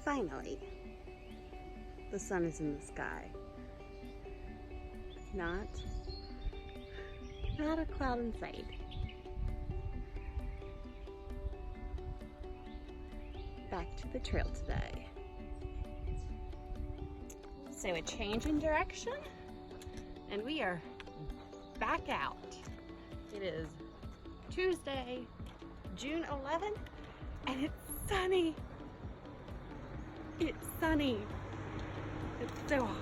Finally, the sun is in the sky. Not a cloud in sight. Back to the trail today. So a change in direction, and we are back out. It is Tuesday, June 11th, and it's sunny. It's sunny. It's so awesome.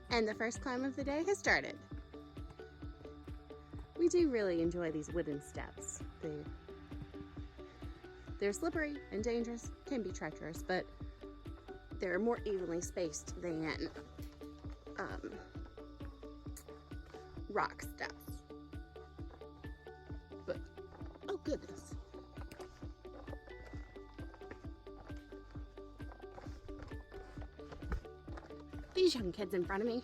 And the first climb of the day has started. We do really enjoy these wooden steps. They're slippery and dangerous, can be treacherous, but they're more evenly spaced than rock steps. But, oh goodness. These young kids in front of me,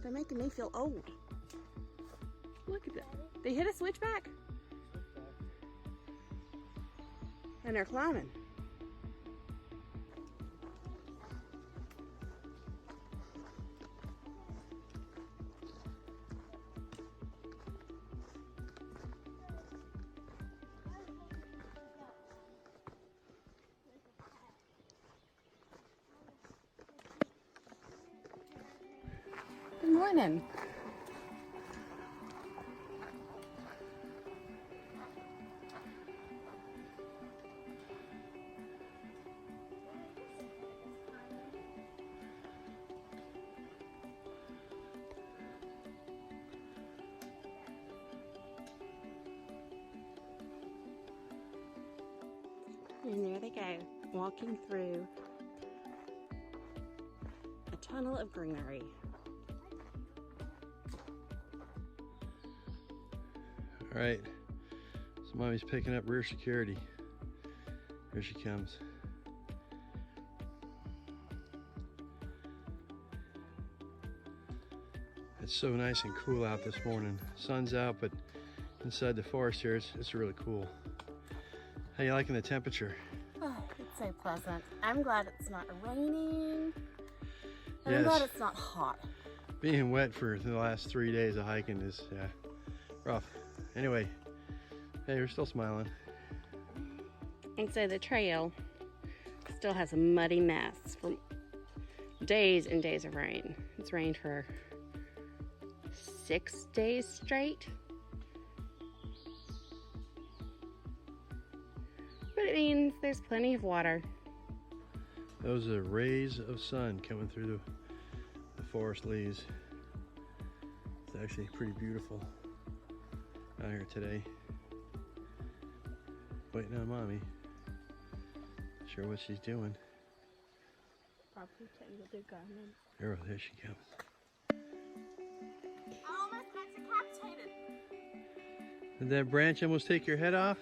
they're making me feel old. Look at that. They hit a switchback. And they're climbing. Good morning. And there they go, walking through a tunnel of greenery. All right, so mommy's picking up rear security. Here she comes. It's so nice and cool out this morning. Sun's out, but inside the forest here, it's really cool. How you liking the temperature? Oh, it's so pleasant. I'm glad it's not raining. And Yes. I'm glad it's not hot. Being wet for the last 3 days of hiking is, yeah, rough. Anyway, hey, you're still smiling. And so the trail still has a muddy mess from days and days of rain. It's rained for 6 days straight. But it means there's plenty of water. Those are rays of sun coming through the forest leaves. It's actually pretty beautiful out here today. Waiting on mommy. Not sure what she's doing. Probably tangled their garment. There she comes. I almost got decapitated. Did that branch almost take your head off?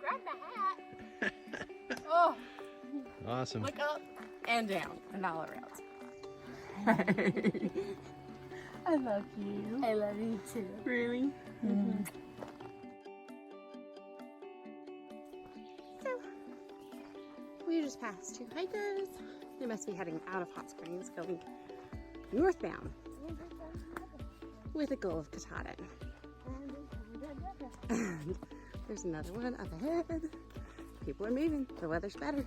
Grab the hat. Oh. Awesome. Look up and down and all around. I love you. I love you too. Really? Mm-hmm. So, we just passed 2 hikers. They must be heading out of Hot Springs, going northbound with a goal of Katahdin. And there's another one up ahead. People are moving. The weather's better.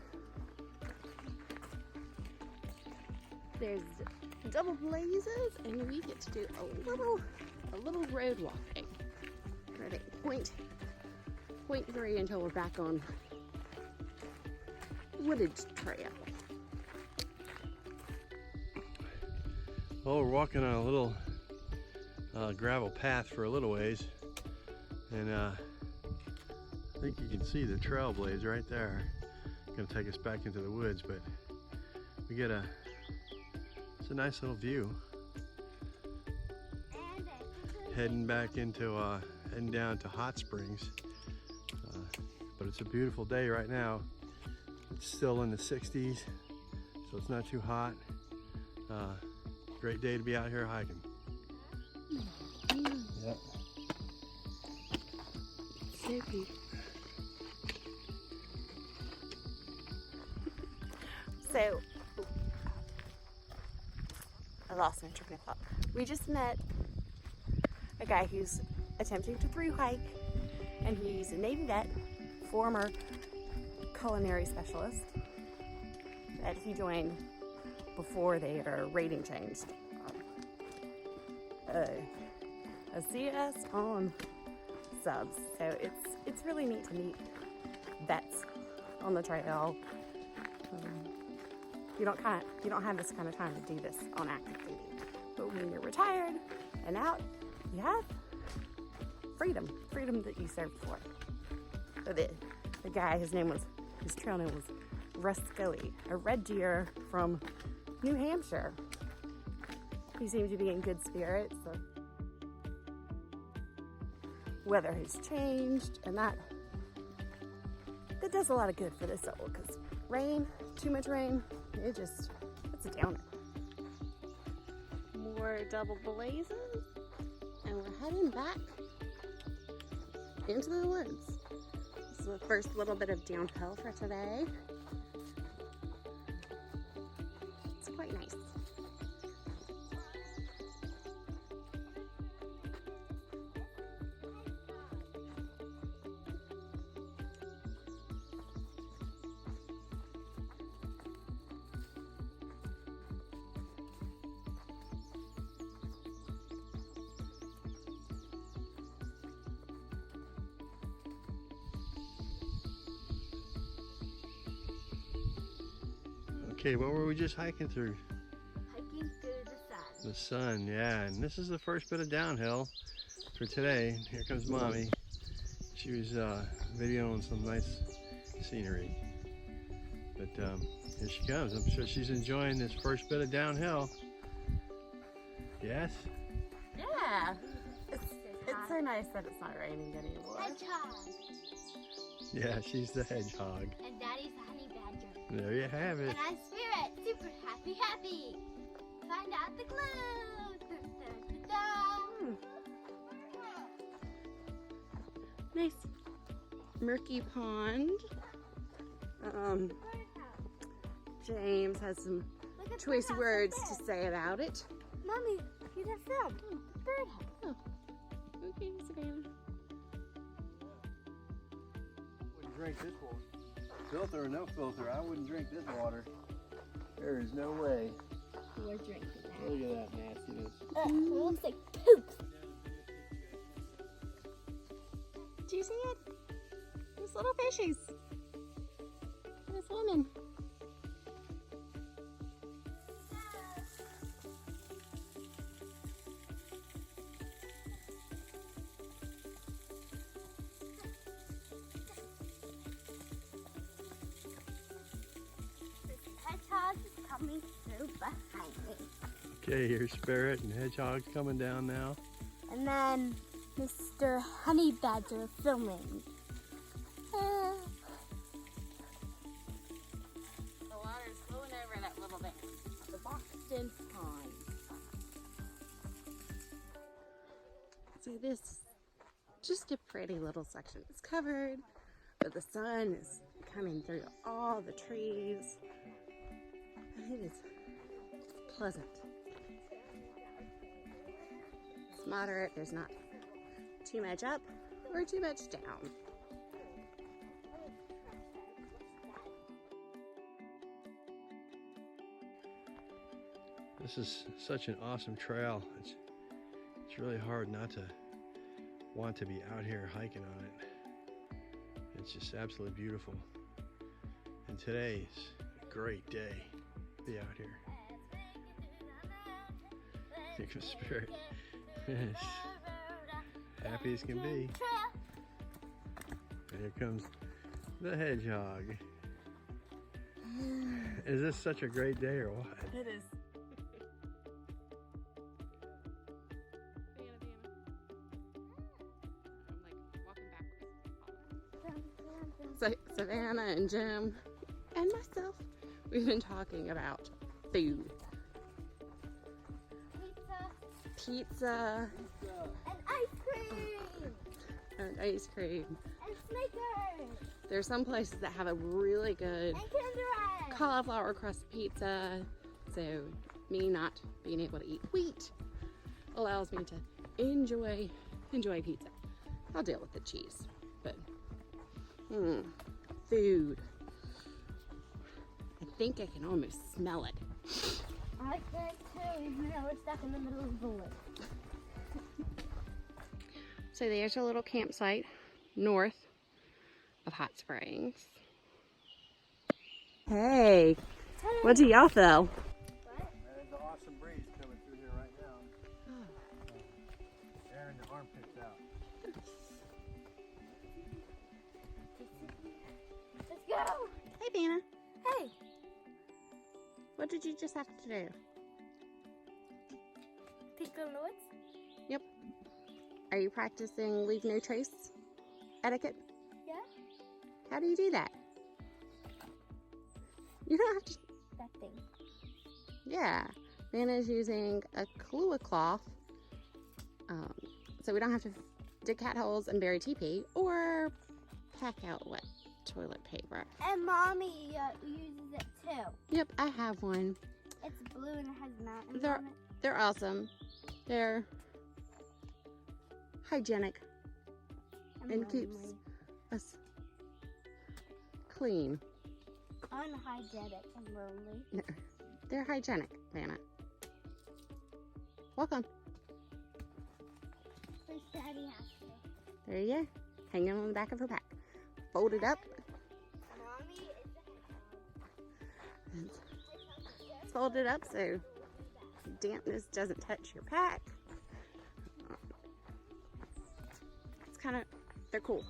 There's double blazes, and we get to do a little road walking. We're at point 3 until we're back on wooded trail. Well, we're walking on a little gravel path for a little ways, and I think you can see the trailblaze right there. Gonna take us back into the woods, but we get it's a nice little view. Heading back into heading down to Hot Springs, but it's a beautiful day right now. It's still in the 60s, so it's not too hot. Great day to be out here hiking. Snoopy. So, I lost my train of thought. We just met a guy who's attempting to thru hike, and he's a Navy vet, former culinary specialist that he joined before their rating changed. A CS on subs, so it's really neat to meet vets on the trail. You don't have this kind of time to do this on active duty, but when you're retired and out, you have freedom that you served for. So the guy, his trail name was Russ Scully, a red deer from New Hampshire. He seemed to be in good spirits. The weather has changed, and that does a lot of good for the soul, because too much rain, it's a downer. More double blazes, and we're heading back into the woods. This is the first little bit of downhill for today. It's quite nice. Okay, what were we just hiking through? Hiking through the sun. The sun, yeah. And this is the first bit of downhill for today. Here comes Mommy. She was videoing some nice scenery. But here she comes. I'm sure she's enjoying this first bit of downhill. Yes? Yeah. It's so nice that it's not raining anymore. Hedgehog. Yeah, she's the hedgehog. And Daddy's the honey badger. There you have it. And I'm Spirit, super happy. Find out the clue. Dun, dun, dun, dun. Nice murky pond. James has some Look at choice birdhouse words right to there. say about it. Mommy, he's a film. Birdhouse. Okay, Savannah. Wouldn't drink this water. Filter or no filter, I wouldn't drink this water. There is no way. You're drinking that. Look at that nastiness. It looks like poop. Do you see it? These little fishies. And it's swimming. Hedgehog is coming through behind me. Okay, here's Spirit and Hedgehog's coming down now. And then Mr. Honey Badger filming. The water's flowing over that little bit. The Boston Pond. So this is just a pretty little section. It's covered, but the sun is coming through all the trees. And it is pleasant. It's moderate. There's not too much up or too much down. This is such an awesome trail. It's really hard not to want to be out here hiking on it. It's just absolutely beautiful. And today's a great day to be out here. Here comes Spirit. Yes. Happy as can be. And here comes the hedgehog. Is this such a great day or what? It is. So Savannah and Jim and myself, we've been talking about food. Pizza Pizza. and ice cream. and ice cream. And Snickers. There's some places that have a really good And Kinder Egg. cauliflower crust pizza, so me not being able to eat wheat allows me to enjoy pizza. I'll deal with the cheese, but food. I think I can almost smell it. I can too, even though we're stuck in the middle of the woods. So there's a little campsite north of Hot Springs. Hey, what do y'all feel? There's an awesome breeze coming through here right now. Air in the armpits out. Let's go. Hey, Vanna. Hey. What did you just have to do? Take the notes. Yep. Are you practicing leave no trace etiquette? Yeah. How do you do that? You don't have to. That thing. Yeah. Vanna's using a Kahlua cloth, so we don't have to dig cat holes and bury TP or pack out wet toilet paper. And Mommy uses it too. Yep, I have one. It's blue and it has mountains They're- on it. They're awesome. They're hygienic I'm and keeps lonely. us clean. Unhygienic and lonely. They're hygienic, Vanna. Welcome. Wish Daddy has to. There you go. Hanging on the back of her pack. Fold it up. Mommy is a hedgehog. It's folded up so dampness doesn't touch your pack. It's kind of, they're cool.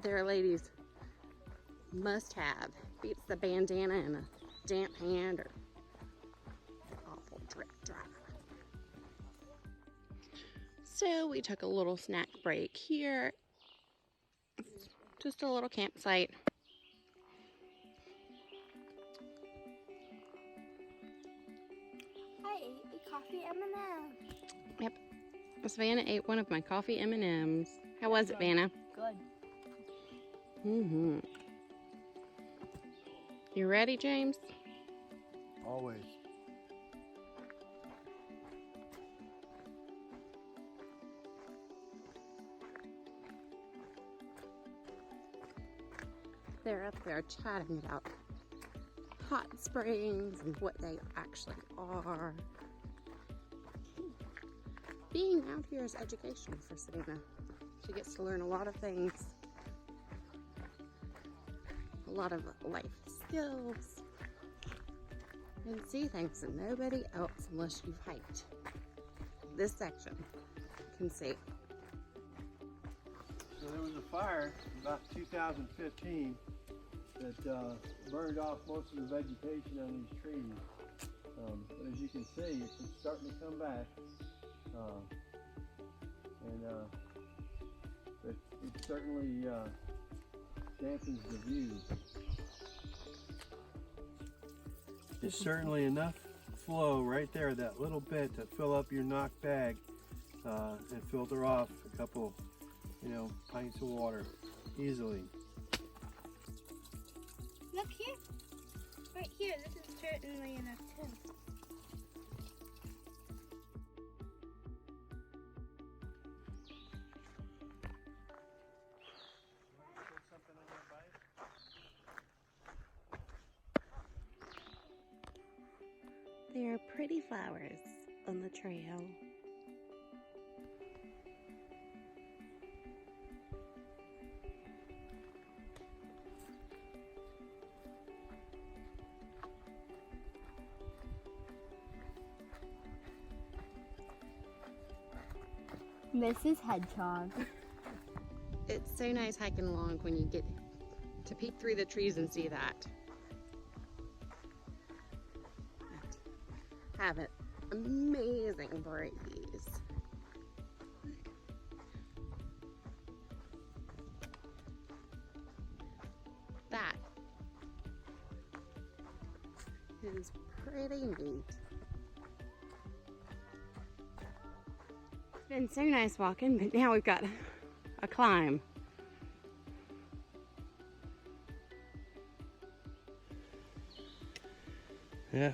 They're a ladies must have. Beats the bandana in a damp hand or awful drip dry. So we took a little snack break here. Just a little campsite. I ate a coffee M&M. Savannah ate one of my coffee M&Ms. How was it, Vanna? Good. Mm-hmm. You ready, James? Always. They're up there chatting about hot springs and what they actually are. Being out here is educational for Savannah. She gets to learn a lot of things. A lot of life skills. And see things that nobody else, unless you've hiked this section, can see. So there was a fire about 2015 that burned off most of the vegetation on these trees. But as you can see, it's starting to come back. It certainly dampens the view. There's certainly enough flow right there, that little bit, to fill up your knock bag and filter off a couple, pints of water easily. Look here. Right here. This is certainly enough too. There are pretty flowers on the trail. Mrs. Hedgehog. It's so nice hiking along when you get to peek through the trees and see that. Have an amazing breeze. That is pretty neat. Been so nice walking, but now we've got a climb. Yeah.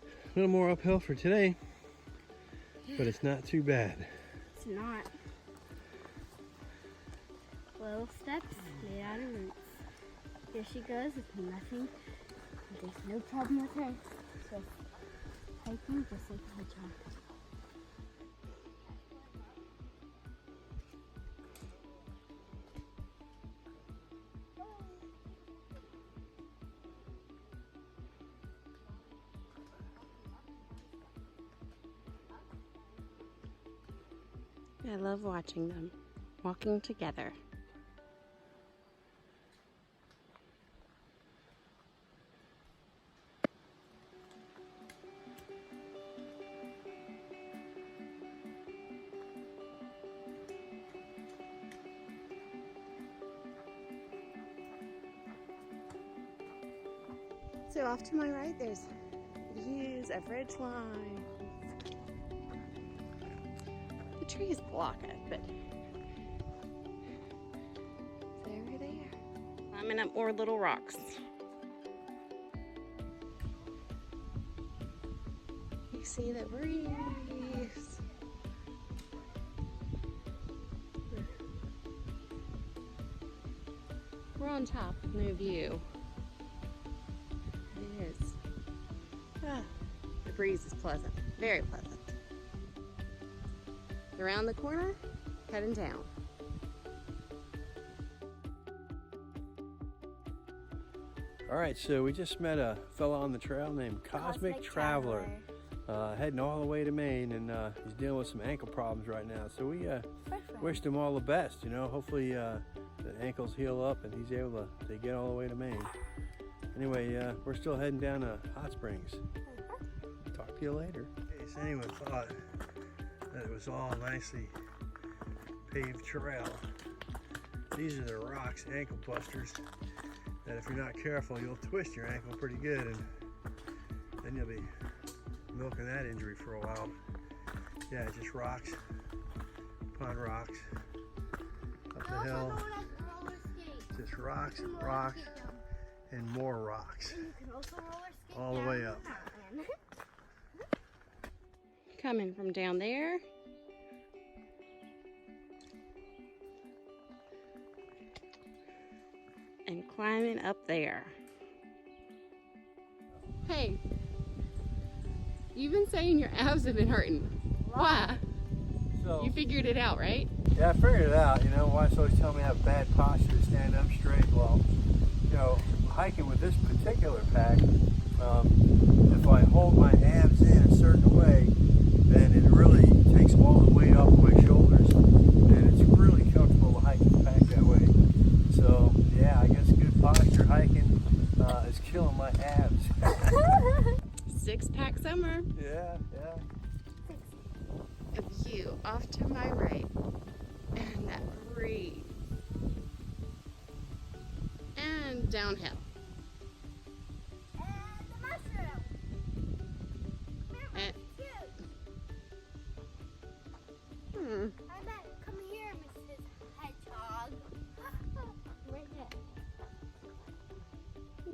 A little more uphill for today, but it's not too bad. It's not. Little steps made out of roots. Here she goes with nothing. There's no problem with her. So hiking just like a hedgehog. I love watching them walking together. So off to my right, there's views of ridgeline. The trees block it, but there they are. Climbing up more little rocks. You see the breeze. We're on top with no view. It is. Ah, the breeze is pleasant, very pleasant. Around the corner, heading down. All right, so we just met a fella on the trail named Cosmic Traveler. Heading all the way to Maine, and he's dealing with some ankle problems right now. So we wished him all the best, you know. Hopefully the ankles heal up and he's able to get all the way to Maine. Anyway, we're still heading down to Hot Springs. Talk to you later. In case anyone thought that it was all nicely paved trail, these are the rocks, ankle busters, that if you're not careful, you'll twist your ankle pretty good, and then you'll be milking that injury for a while. Yeah, just rocks upon rocks up the hill. Just rocks and rocks and more rocks all the way up. Coming from down there. And climbing up there. Hey, you've been saying your abs have been hurting. Why? So, you figured it out, right? yeah, I figured it out. You know, wife's always telling me I have bad posture to stand up straight. Well, you know, hiking with this particular pack, if I hold my abs in a certain way, then it really takes all the weight off of my shoulders, and it's really comfortable to hike the pack that way. So yeah, I guess good posture hiking is killing my abs. 6-pack summer. Yeah. A view off to my right, and that breeze, and downhill. And the mushroom. And, I bet, come here, Mrs. Hedgehog. Right there.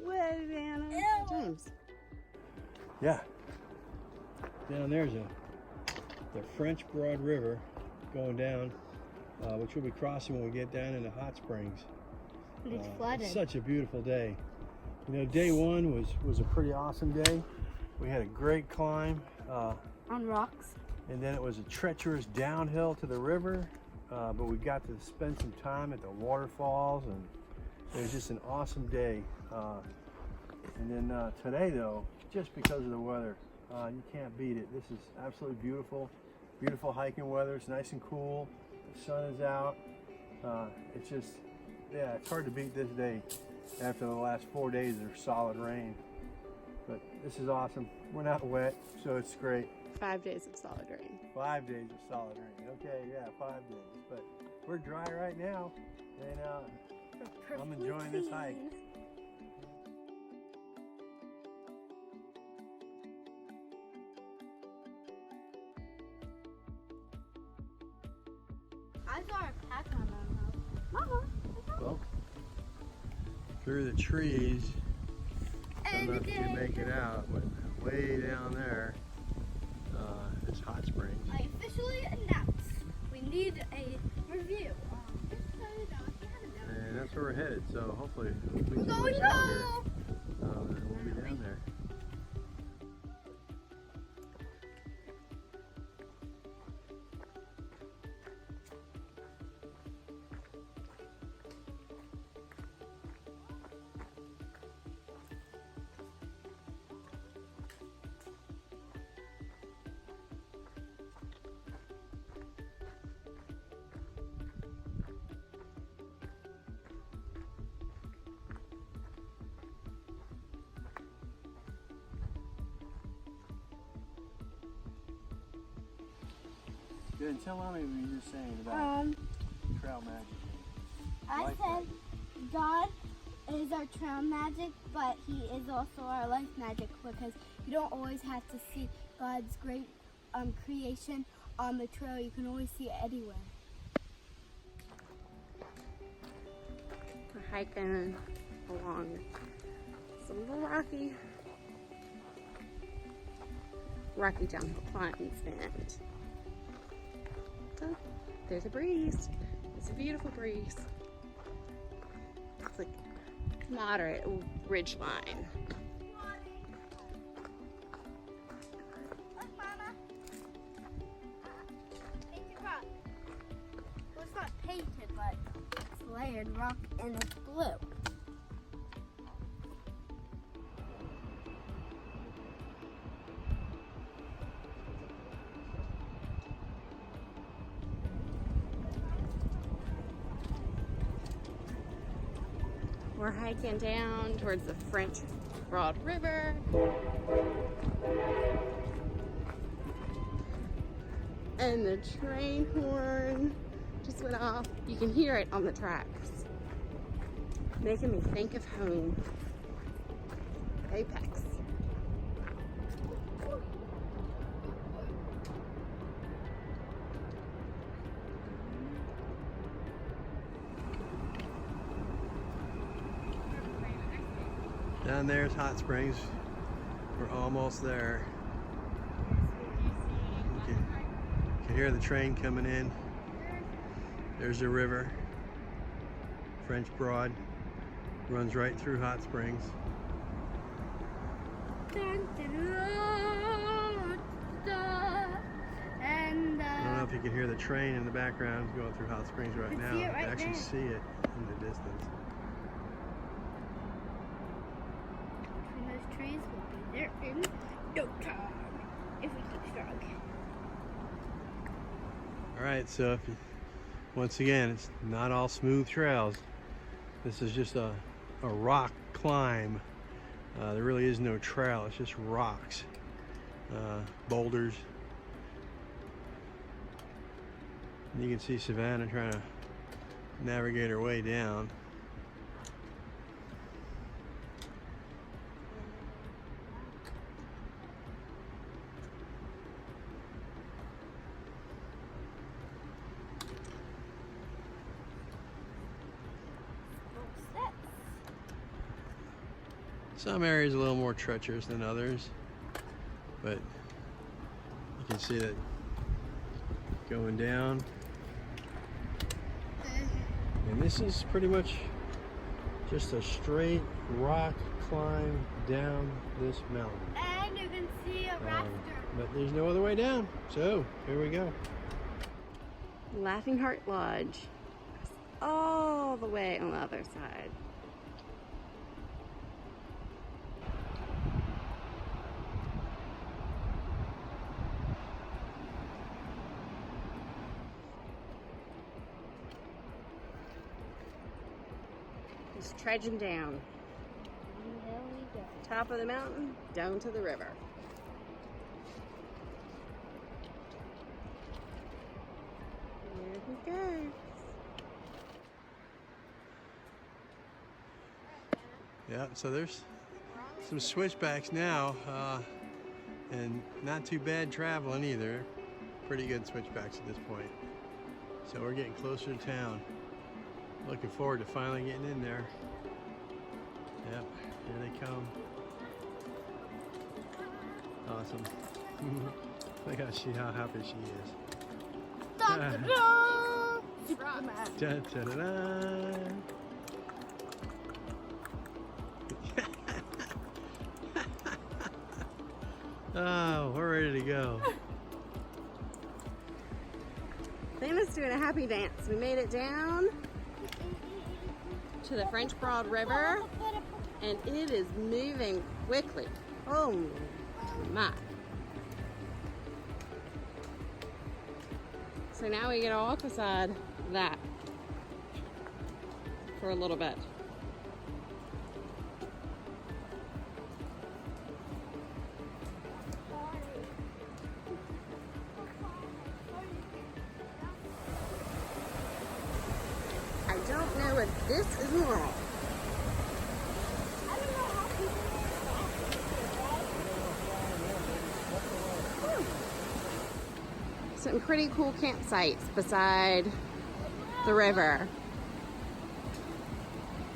What, Savannah? Ew. James. Yeah. Down there's the French Broad River going down, which we'll be crossing when we get down into Hot Springs. But it's flooded. It's such a beautiful day. You know, day one was a pretty awesome day. We had a great climb. On rocks. And then it was a treacherous downhill to the river, but we got to spend some time at the waterfalls, and it was just an awesome day. And then today, though, just because of the weather, you can't beat it. This is absolutely beautiful hiking weather. It's nice and cool. The sun is out. It's just, yeah, it's hard to beat this day after the last 4 days of solid rain. But this is awesome. We're not wet, so it's great. 5 days of solid rain. 5 days of solid rain. Okay, yeah, 5 days. But we're dry right now, and I'm enjoying this hike. through the trees. I don't know if you can make it out, but way down there is hot springs. I officially announced we need a review. And that's where we're headed, so hopefully we We're can going get out here. home! We'll be down there. Good. Tell Mommy what you were saying about trail magic. I Life said magic. God is our trail magic, but He is also our life magic because you don't always have to see God's great creation on the trail. You can always see it anywhere. We're hiking along some rocky downhill climbs, and oh, there's a breeze. It's a beautiful breeze. It's like moderate ridge line. Look, Mama. Painted rock. Well, it's not painted, but it's layered rock and it's blue. We're hiking down towards the French Broad River. And the train horn just went off. You can hear it on the tracks. Making me think of home. Apex. Down there's hot springs. We're almost there. You can hear the train coming in. There's the river. French Broad runs right through hot springs. And I don't know if you can hear the train in the background going through hot springs right now. see it You right can actually there. see it in the distance. between those trees, we'll be there in no time if we keep strong. All right, so if you, once again, it's not all smooth trails. This is just a rock climb. There really is no trail, it's just rocks, boulders. And you can see Savannah trying to navigate her way down. Some areas a little more treacherous than others, but you can see that going down. And this is pretty much just a straight rock climb down this mountain. And you can see a rafter. But there's no other way down, so here we go. Laughing Heart Lodge. All the way on the other side. Just trudging down. There we go. Top of the mountain, down to the river. Here we go. Yeah, so there's some switchbacks now, and not too bad traveling either. Pretty good switchbacks at this point. So we're getting closer to town. Looking forward to finally getting in there. Yep, here they come. Awesome. Look how happy she is. Dun, dun, dun. Superman. Dun, dun, dun, dun. Oh, we're ready to go. Savannah's doing a happy dance. We made it down to the French Broad River, and it is moving quickly. Oh my. So now we get to walk beside that for a little bit. I don't know if this is normal. I don't know how people Some pretty cool campsites beside the river.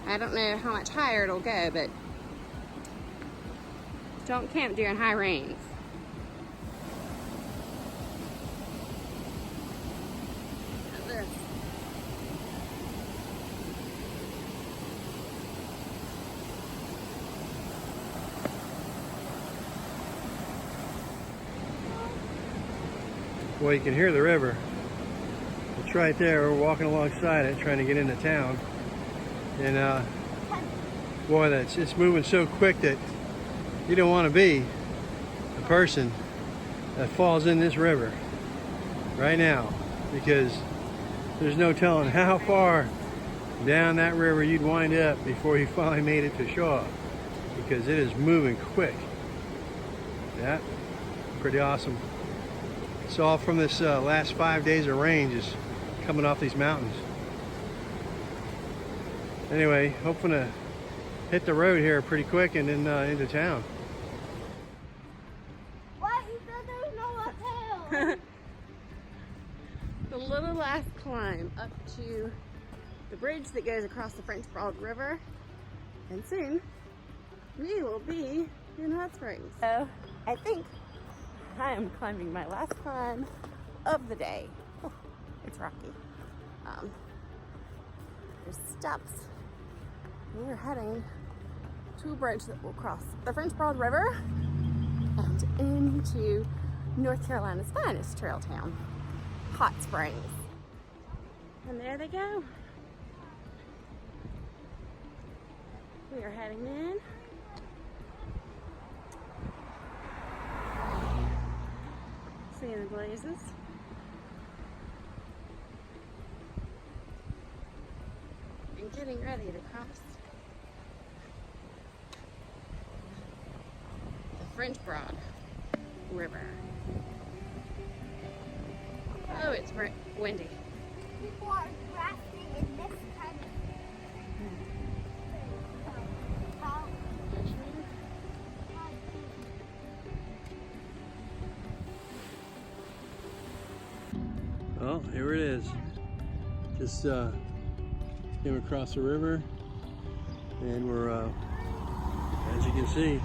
I don't know how much higher it'll go, but don't camp during high rains. Look at this. Well, you can hear the river. It's right there. We're walking alongside it, trying to get into town. And boy, it's moving so quick that you don't want to be a person that falls in this river right now, because there's no telling how far down that river you'd wind up before you finally made it to shore, because it is moving quick. Yeah, pretty awesome. It's all from this last 5 days of rain just coming off these mountains. Anyway, hoping to hit the road here pretty quick and then into town. What? You said there was no uphill. The little last climb up to the bridge that goes across the French Broad River, and soon we will be in Hot Springs. So I think I am climbing my last climb of the day. Oh, it's rocky. There's steps. We're heading to a bridge that will cross the French Broad River and into North Carolina's finest trail town, Hot Springs. And there they go. We are heading in. Seeing the blazes. And getting ready to cross the French Broad River. Oh, it's windy. People are rafting in this kind of Well, here it is. Just came across the river, and we're, as you can see,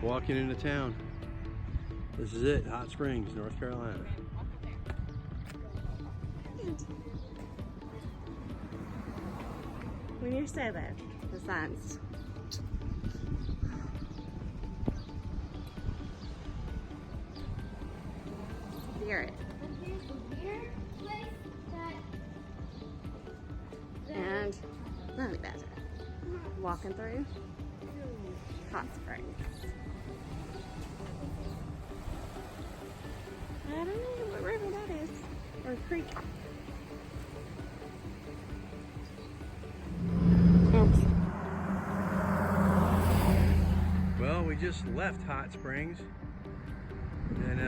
walking into town. This is it, Hot Springs, North Carolina. When you're sober, the signs. Spirit. And Honey Badger. Walking through Hot Springs. I don't know what river that is. Or creek. Well, we just left Hot Springs and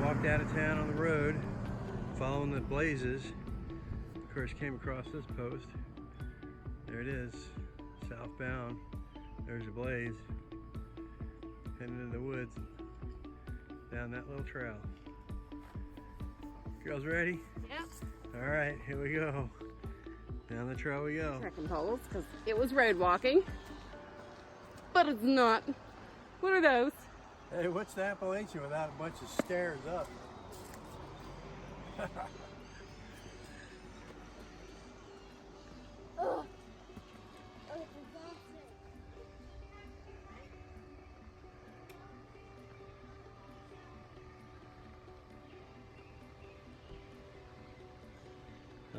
walked out of town on the road, following the blazes. Of course, came across this post. There it is, southbound. There's a blaze. Heading into the woods, down that little trail. Girls ready? Yep. All right, here we go. Down the trail we go. Trekking poles, because it was road walking. But it's not. What are those? Hey, what's the Appalachian without a bunch of stairs up? Ugh.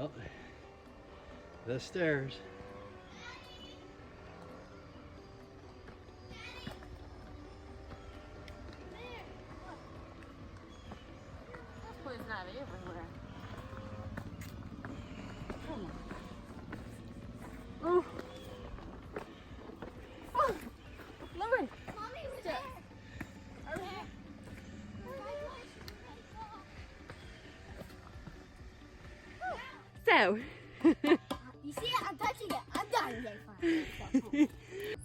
Oh, the stairs. This place not everywhere. Come on. Oh. Oh. Lauren. Mommy, we're Step. there. Over here. So. You see it? I'm touching it. I'm done. Okay, fine.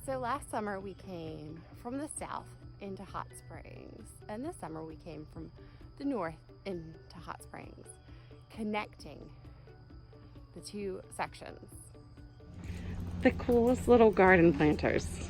So last summer we came from the south into Hot Springs, and this summer we came from the north into Hot Springs, connecting the two sections. The coolest little garden planters.